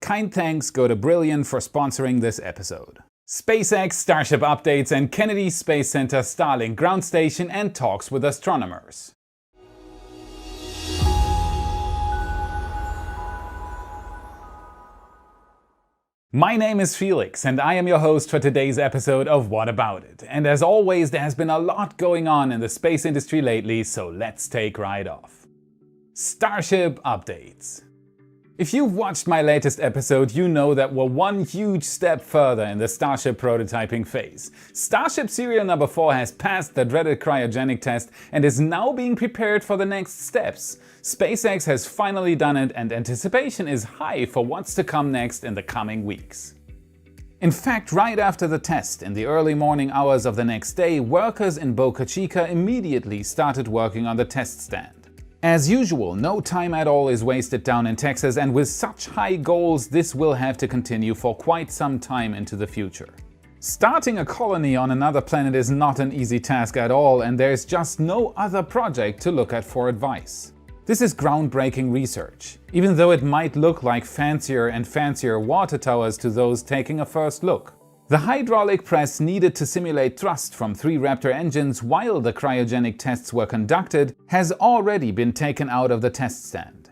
Kind thanks go to Brilliant for sponsoring this episode. SpaceX Starship updates and Kennedy Space Center Starlink ground station and talks with astronomers. My name is Felix and I am your host for today's episode of What About It. And as always, there has been a lot going on in the space industry lately, so let's take right off. Starship updates. If you've watched my latest episode, you know that we're one huge step further in the Starship prototyping phase. Starship serial number 4 has passed the dreaded cryogenic test and is now being prepared for the next steps. SpaceX has finally done it and anticipation is high for what's to come next in the coming weeks. In fact, right after the test, in the early morning hours of the next day, workers in Boca Chica immediately started working on the test stand. As usual, no time at all is wasted down in Texas, and with such high goals, this will have to continue for quite some time into the future. Starting a colony on another planet is not an easy task at all, and there's just no other project to look at for advice. This is groundbreaking research, even though it might look like fancier and fancier water towers to those taking a first look. The hydraulic press needed to simulate thrust from 3 Raptor engines while the cryogenic tests were conducted has already been taken out of the test stand.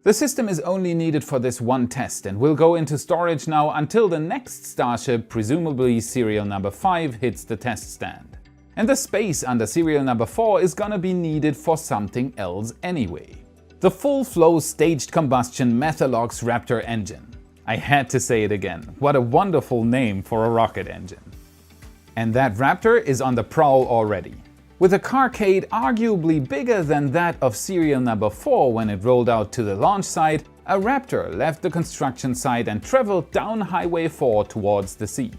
The system is only needed for this one test and will go into storage now until the next Starship, presumably serial number 5, hits the test stand. And the space under serial number 4 is gonna be needed for something else anyway. The full-flow staged combustion Methalox Raptor engine. I had to say it again. What a wonderful name for a rocket engine. And that Raptor is on the prowl already. With a carcade arguably bigger than that of serial number 4 when it rolled out to the launch site, a Raptor left the construction site and traveled down Highway 4 towards the sea.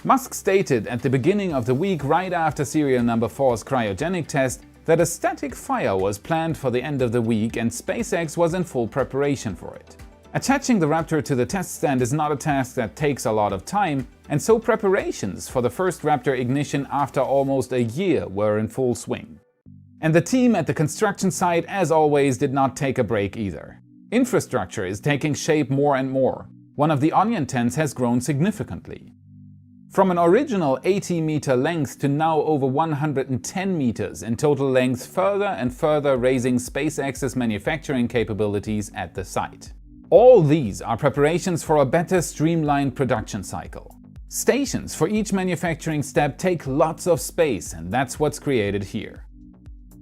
Musk stated at the beginning of the week right after serial number 4's cryogenic test that a static fire was planned for the end of the week and SpaceX was in full preparation for it. Attaching the Raptor to the test stand is not a task that takes a lot of time, and so preparations for the first Raptor ignition after almost a year were in full swing. And the team at the construction site, as always, did not take a break either. Infrastructure is taking shape more and more. One of the onion tents has grown significantly. From an original 80-meter length to now over 110 meters in total length, further and further raising SpaceX's manufacturing capabilities at the site. All these are preparations for a better streamlined production cycle. Stations for each manufacturing step take lots of space, and that's what's created here.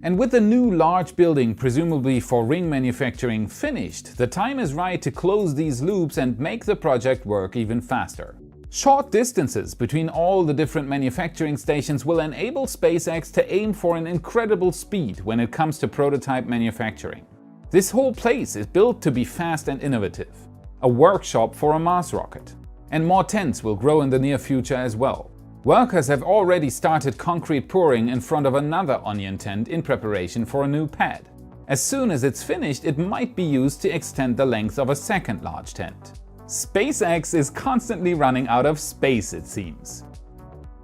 And with the new large building, presumably for ring manufacturing, finished, the time is right to close these loops and make the project work even faster. Short distances between all the different manufacturing stations will enable SpaceX to aim for an incredible speed when it comes to prototype manufacturing. This whole place is built to be fast and innovative, a workshop for a Mars rocket. And more tents will grow in the near future as well. Workers have already started concrete pouring in front of another onion tent in preparation for a new pad. As soon as it's finished, it might be used to extend the length of a second large tent. SpaceX is constantly running out of space, it seems.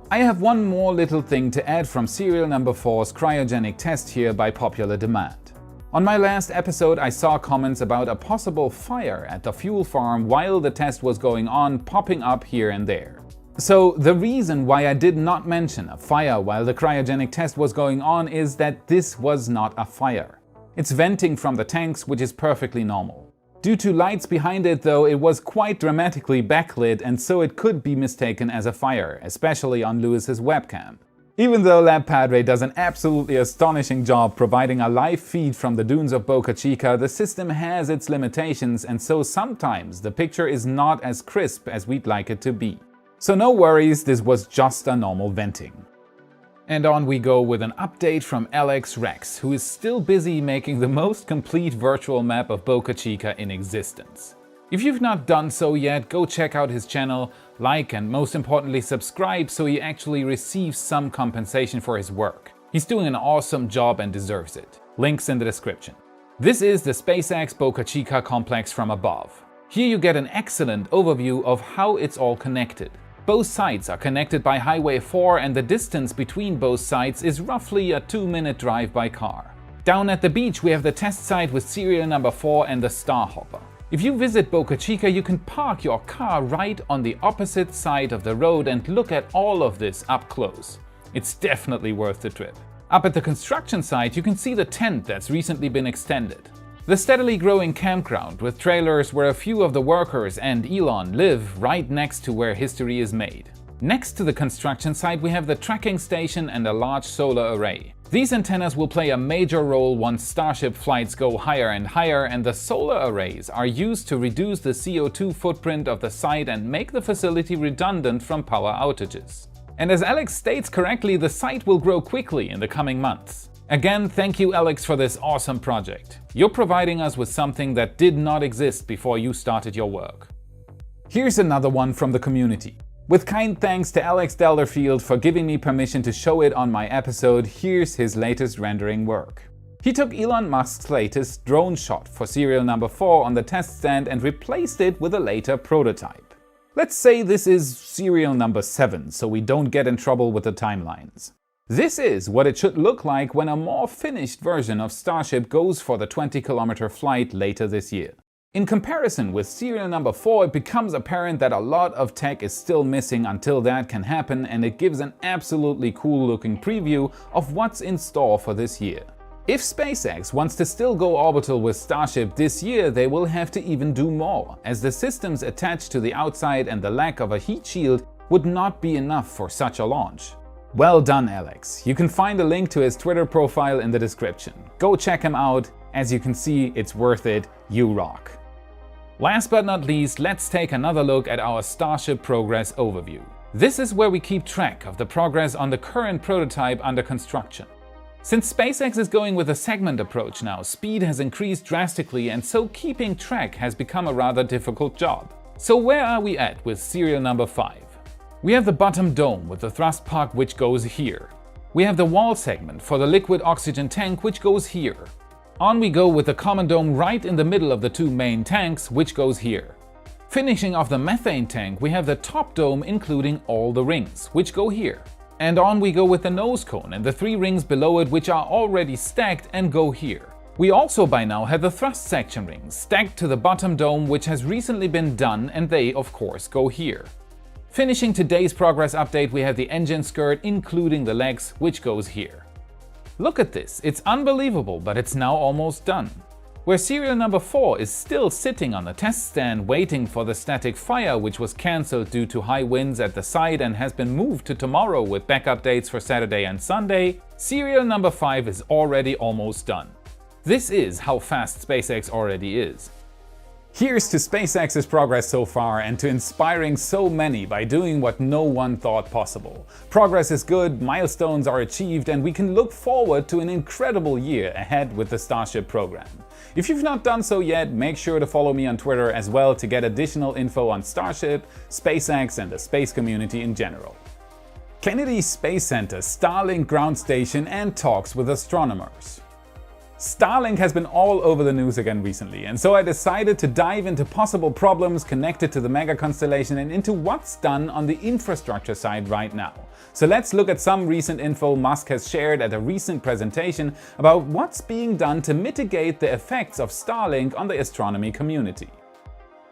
I have one more little thing to add from serial number 4's cryogenic test here by popular demand. On my last episode, I saw comments about a possible fire at the fuel farm while the test was going on popping up here and there. So the reason why I did not mention a fire while the cryogenic test was going on is that this was not a fire. It's venting from the tanks, which is perfectly normal. Due to lights behind it though, it was quite dramatically backlit, and so it could be mistaken as a fire, especially on Lewis's webcam. Even though Lab Padre does an absolutely astonishing job providing a live feed from the dunes of Boca Chica, the system has its limitations, and so sometimes the picture is not as crisp as we'd like it to be. So no worries, this was just a normal venting. And on we go with an update from Alex Rex, who is still busy making the most complete virtual map of Boca Chica in existence. If you've not done so yet, go check out his channel, like and most importantly subscribe so he actually receives some compensation for his work. He's doing an awesome job and deserves it. Links in the description. This is the SpaceX Boca Chica complex from above. Here you get an excellent overview of how it's all connected. Both sites are connected by Highway 4 and the distance between both sites is roughly a 2-minute drive by car. Down at the beach we have the test site with serial number 4 and the Starhopper. If you visit Boca Chica, you can park your car right on the opposite side of the road and look at all of this up close. It's definitely worth the trip. Up at the construction site, you can see the tent that's recently been extended. The steadily growing campground with trailers where a few of the workers and Elon live right next to where history is made. Next to the construction site, we have the tracking station and a large solar array. These antennas will play a major role once Starship flights go higher and higher, and the solar arrays are used to reduce the CO2 footprint of the site and make the facility redundant from power outages. And as Alex states correctly, the site will grow quickly in the coming months. Again, thank you, Alex, for this awesome project. You're providing us with something that did not exist before you started your work. Here's another one from the community. With kind thanks to Alex Delderfields for giving me permission to show it on my episode, here's his latest rendering work. He took Elon Musk's latest drone shot for serial number 4 on the test stand and replaced it with a later prototype. Let's say this is serial number 7, so we don't get in trouble with the timelines. This is what it should look like when a more finished version of Starship goes for the 20-kilometer flight later this year. In comparison with serial number 4, it becomes apparent that a lot of tech is still missing until that can happen, and it gives an absolutely cool looking preview of what's in store for this year. If SpaceX wants to still go orbital with Starship this year, they will have to even do more, as the systems attached to the outside and the lack of a heat shield would not be enough for such a launch. Well done, Alex. You can find a link to his Twitter profile in the description. Go check him out. As you can see, it's worth it. You rock. Last but not least, let's take another look at our Starship progress overview. This is where we keep track of the progress on the current prototype under construction. Since SpaceX is going with a segment approach now, speed has increased drastically, and so keeping track has become a rather difficult job. So where are we at with serial number 5? We have the bottom dome with the thrust puck, which goes here. We have the wall segment for the liquid oxygen tank, which goes here. On we go with the common dome right in the middle of the two main tanks, which goes here. Finishing off the methane tank, we have the top dome including all the rings, which go here. And on we go with the nose cone and the 3 rings below it, which are already stacked and go here. We also by now have the thrust section rings stacked to the bottom dome, which has recently been done, and they of course go here. Finishing today's progress update, we have the engine skirt including the legs, which goes here. Look at this, it's unbelievable, but it's now almost done. Where serial number 4 is still sitting on the test stand waiting for the static fire, which was cancelled due to high winds at the site and has been moved to tomorrow with backup dates for Saturday and Sunday, serial number 5 is already almost done. This is how fast SpaceX already is. Here's to SpaceX's progress so far and to inspiring so many by doing what no one thought possible. Progress is good, milestones are achieved, and we can look forward to an incredible year ahead with the Starship program. If you've not done so yet, make sure to follow me on Twitter as well to get additional info on Starship, SpaceX, and the space community in general. Kennedy Space Center, Starlink ground station, and talks with astronomers. Starlink has been all over the news again recently, and so I decided to dive into possible problems connected to the mega constellation and into what's done on the infrastructure side right now. So let's look at some recent info Musk has shared at a recent presentation about what's being done to mitigate the effects of Starlink on the astronomy community.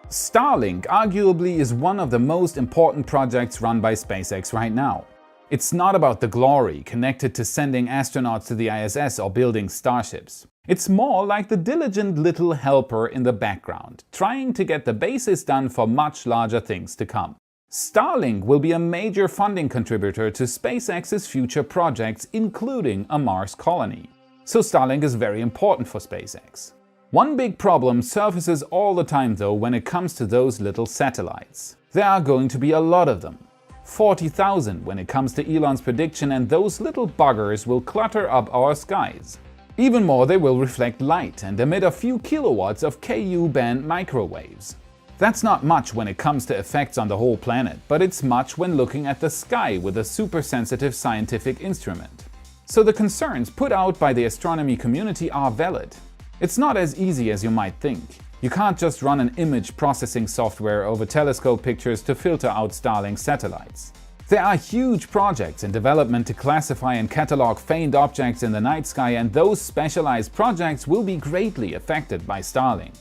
Starlink arguably is one of the most important projects run by SpaceX right now. It's not about the glory connected to sending astronauts to the ISS or building starships. It's more like the diligent little helper in the background, trying to get the basis done for much larger things to come. Starlink will be a major funding contributor to SpaceX's future projects, including a Mars colony. So Starlink is very important for SpaceX. One big problem surfaces all the time though when it comes to those little satellites. There are going to be a lot of them. 40,000 when it comes to Elon's prediction, and those little buggers will clutter up our skies. Even more, they will reflect light and emit a few kilowatts of Ku-band microwaves. That's not much when it comes to effects on the whole planet, but it's much when looking at the sky with a super-sensitive scientific instrument. So the concerns put out by the astronomy community are valid. It's not as easy as you might think. You can't just run an image processing software over telescope pictures to filter out Starlink satellites. There are huge projects in development to classify and catalog faint objects in the night sky, and those specialized projects will be greatly affected by Starlink.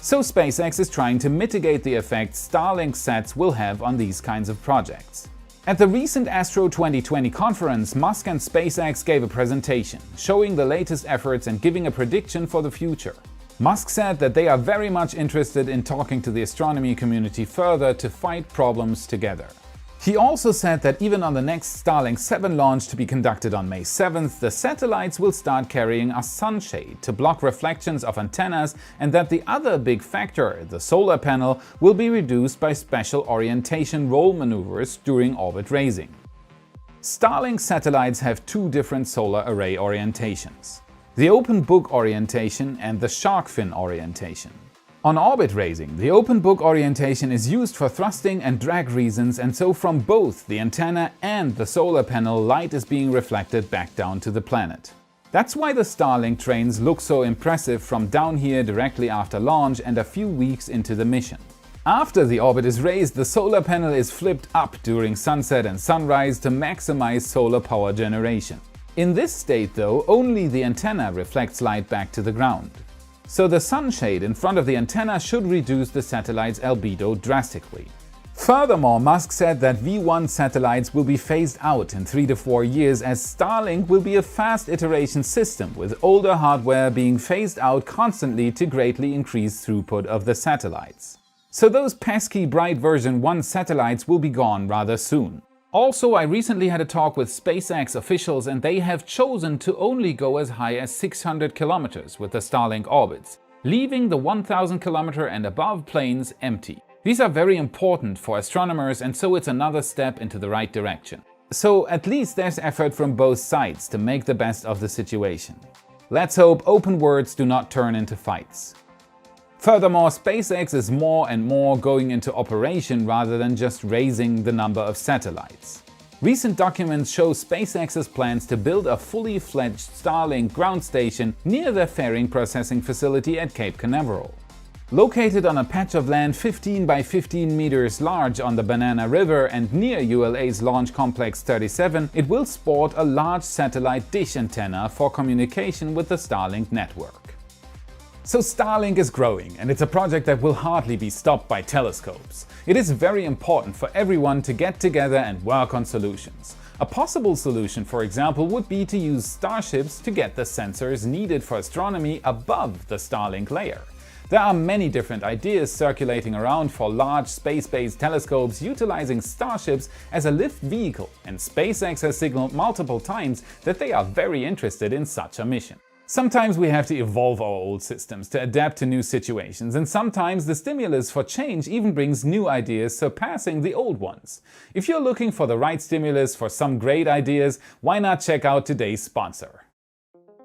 So SpaceX is trying to mitigate the effects Starlink sets will have on these kinds of projects. At the recent Astro 2020 conference, Musk and SpaceX gave a presentation, showing the latest efforts and giving a prediction for the future. Musk said that they are very much interested in talking to the astronomy community further to fight problems together. He also said that even on the next Starlink 7 launch to be conducted on May 7th, the satellites will start carrying a sunshade to block reflections of antennas, and that the other big factor, the solar panel, will be reduced by special orientation roll maneuvers during orbit raising. Starlink satellites have two different solar array orientations: the open book orientation and the shark fin orientation. On orbit raising, the open book orientation is used for thrusting and drag reasons, and so from both the antenna and the solar panel, light is being reflected back down to the planet. That's why the Starlink trains look so impressive from down here directly after launch and a few weeks into the mission. After the orbit is raised, the solar panel is flipped up during sunset and sunrise to maximize solar power generation. In this state though, only the antenna reflects light back to the ground. So the sunshade in front of the antenna should reduce the satellite's albedo drastically. Furthermore, Musk said that V1 satellites will be phased out in 3 to 4 years, as Starlink will be a fast iteration system, with older hardware being phased out constantly to greatly increase throughput of the satellites. So those pesky bright version 1 satellites will be gone rather soon. Also, I recently had a talk with SpaceX officials, and they have chosen to only go as high as 600 kilometers with the Starlink orbits, leaving the 1000 kilometer and above planes empty. These are very important for astronomers, and so it's another step into the right direction. So at least there's effort from both sides to make the best of the situation. Let's hope open words do not turn into fights. Furthermore, SpaceX is more and more going into operation rather than just raising the number of satellites. Recent documents show SpaceX's plans to build a fully fledged Starlink ground station near their fairing processing facility at Cape Canaveral. Located on a patch of land 15 by 15 meters large on the Banana River and near ULA's Launch Complex 37, it will sport a large satellite dish antenna for communication with the Starlink network. So Starlink is growing, and it's a project that will hardly be stopped by telescopes. It is very important for everyone to get together and work on solutions. A possible solution, for example, would be to use Starships to get the sensors needed for astronomy above the Starlink layer. There are many different ideas circulating around for large space-based telescopes utilizing Starships as a lift vehicle, and SpaceX has signaled multiple times that they are very interested in such a mission. Sometimes we have to evolve our old systems to adapt to new situations, and sometimes the stimulus for change even brings new ideas surpassing the old ones. If you're looking for the right stimulus for some great ideas, why not check out today's sponsor?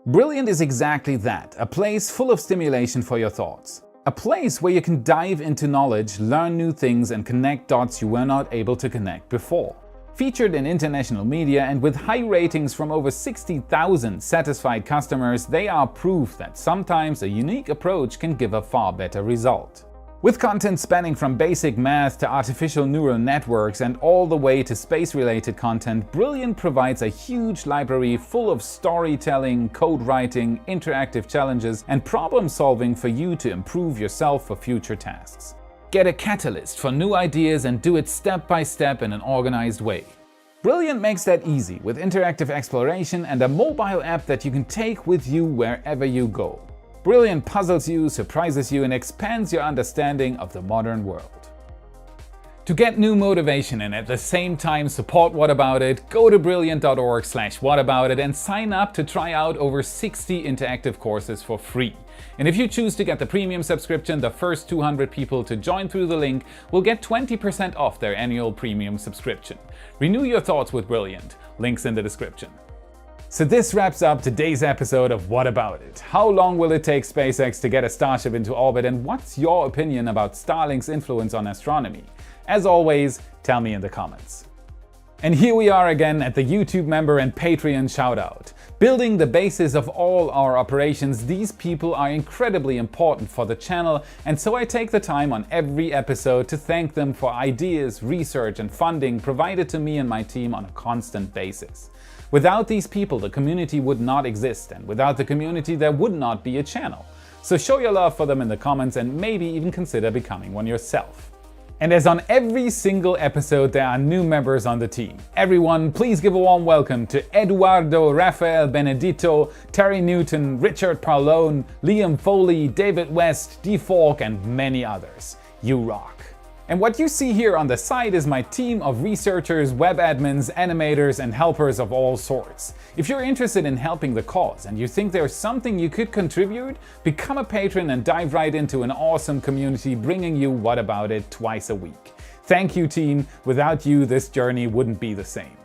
Brilliant is exactly that, a place full of stimulation for your thoughts. A place where you can dive into knowledge, learn new things, and connect dots you were not able to connect before. Featured in international media and with high ratings from over 60,000 satisfied customers, they are proof that sometimes a unique approach can give a far better result. With content spanning from basic math to artificial neural networks and all the way to space-related content, Brilliant provides a huge library full of storytelling, code writing, interactive challenges, and problem solving for you to improve yourself for future tasks. Get a catalyst for new ideas and do it step by step in an organized way. Brilliant makes that easy with interactive exploration and a mobile app that you can take with you wherever you go. Brilliant puzzles you, surprises you, and expands your understanding of the modern world. To get new motivation and at the same time support What About It, go to brilliant.org/whataboutit and sign up to try out over 60 interactive courses for free. And if you choose to get the premium subscription, the first 200 people to join through the link will get 20% off their annual premium subscription. Renew your thoughts with Brilliant. Links in the description. So this wraps up today's episode of What About It? How long will it take SpaceX to get a Starship into orbit, and what's your opinion about Starlink's influence on astronomy? As always, tell me in the comments. And here we are again at the YouTube member and Patreon shoutout. Building the basis of all our operations, these people are incredibly important for the channel, and so I take the time on every episode to thank them for ideas, research, and funding provided to me and my team on a constant basis. Without these people, the community would not exist, and without the community, there would not be a channel. So show your love for them in the comments and maybe even consider becoming one yourself. And as on every single episode, there are new members on the team. Everyone, please give a warm welcome to Eduardo, Rafael Benedito, Terry Newton, Richard Parlone, Liam Foley, David West, D. Falk, and many others. You rock. And what you see here on the side is my team of researchers, web admins, animators, and helpers of all sorts. If you're interested in helping the cause and you think there's something you could contribute, become a patron and dive right into an awesome community bringing you What About It twice a week. Thank you, team. Without you, this journey wouldn't be the same.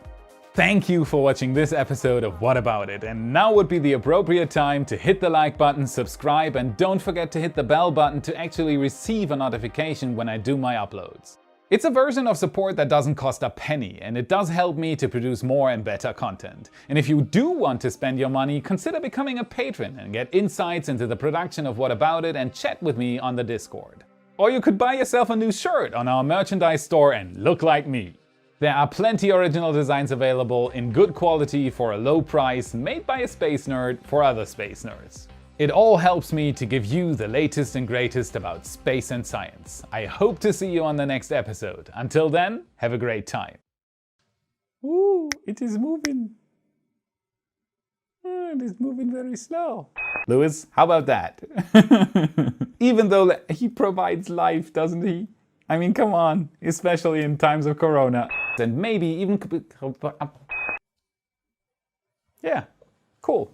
Thank you for watching this episode of What About It, and now would be the appropriate time to hit the like button, subscribe, and don't forget to hit the bell button to actually receive a notification when I do my uploads. It's a version of support that doesn't cost a penny, and it does help me to produce more and better content. And if you do want to spend your money, consider becoming a patron and get insights into the production of What About It and chat with me on the Discord. Or you could buy yourself a new shirt on our merchandise store and look like me. There are plenty original designs available in good quality for a low price, made by a space nerd for other space nerds. It all helps me to give you the latest and greatest about space and science. I hope to see you on the next episode. Until then, have a great time. Ooh, it is moving. It is moving very slow. Lewis, how about that? Even though he provides life, doesn't he? I mean, come on, especially in times of Corona. And maybe even... Yeah, cool.